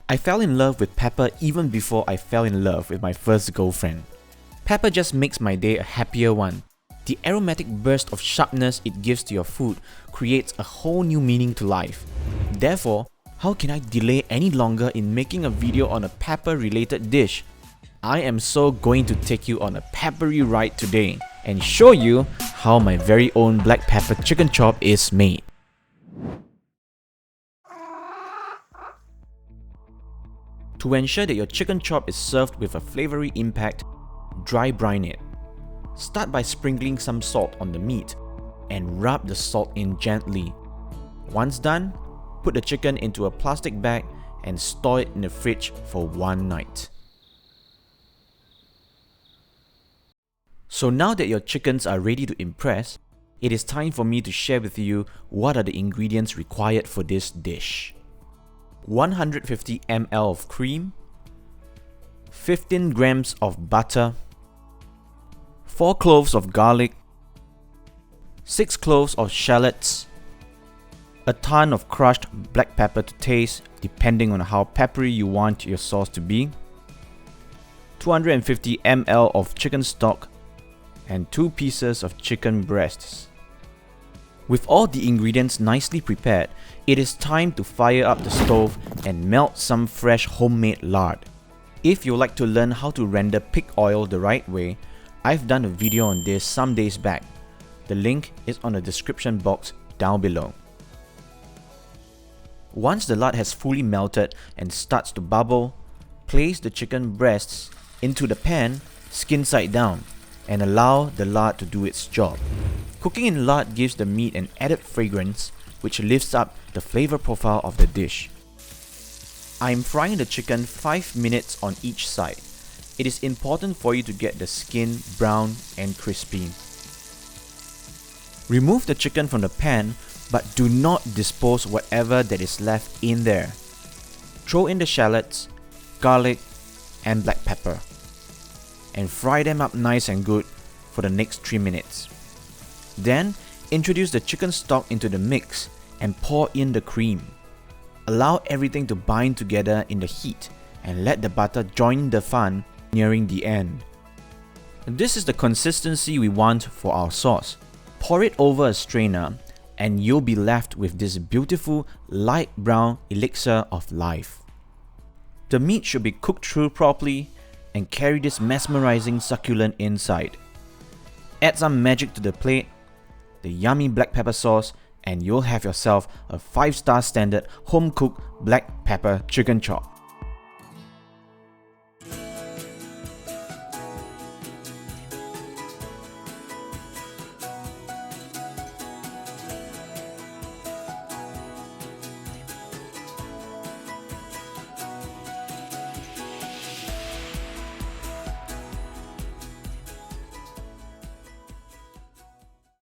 I fell in love with pepper even before I fell in love with my first girlfriend. Pepper just makes my day a happier one. The aromatic burst of sharpness it gives to your food creates a whole new meaning to life. Therefore, how can I delay any longer in making a video on a pepper-related dish? I am so going to take you on a peppery ride today and show you how my very own black pepper chicken chop is made. To ensure that your chicken chop is served with a flavory impact, dry brine it. Start by sprinkling some salt on the meat and rub the salt in gently. Once done, put the chicken into a plastic bag and store it in the fridge for one night. So now that your chickens are ready to impress, it is time for me to share with you what are the ingredients required for this dish. 150 ml of cream, 15 grams of butter, 4 cloves of garlic, 6 cloves of shallots, a ton of crushed black pepper to taste depending on how peppery you want your sauce to be, 250 ml of chicken stock, and 2 pieces of chicken breasts. With all the ingredients nicely prepared, it is time to fire up the stove and melt some fresh homemade lard. If you like to learn how to render pig oil the right way, I've done a video on this some days back. The link is on the description box down below. Once the lard has fully melted and starts to bubble, place the chicken breasts into the pan skin side down and allow the lard to do its job. Cooking in lard gives the meat an added fragrance which lifts up the flavor profile of the dish. I'm frying the chicken 5 minutes on each side. It is important for you to get the skin brown and crispy. Remove the chicken from the pan, but do not dispose whatever that is left in there. Throw in the shallots, garlic, and black pepper, and fry them up nice and good for the next 3 minutes. Then, introduce the chicken stock into the mix and pour in the cream. Allow everything to bind together in the heat and let the butter join the fun nearing the end. This is the consistency we want for our sauce. Pour it over a strainer and you'll be left with this beautiful light brown elixir of life. The meat should be cooked through properly and carry this mesmerizing succulent inside. Add some magic to the plate, the yummy black pepper sauce, and you'll have yourself a 5-star standard home-cooked black pepper chicken chop.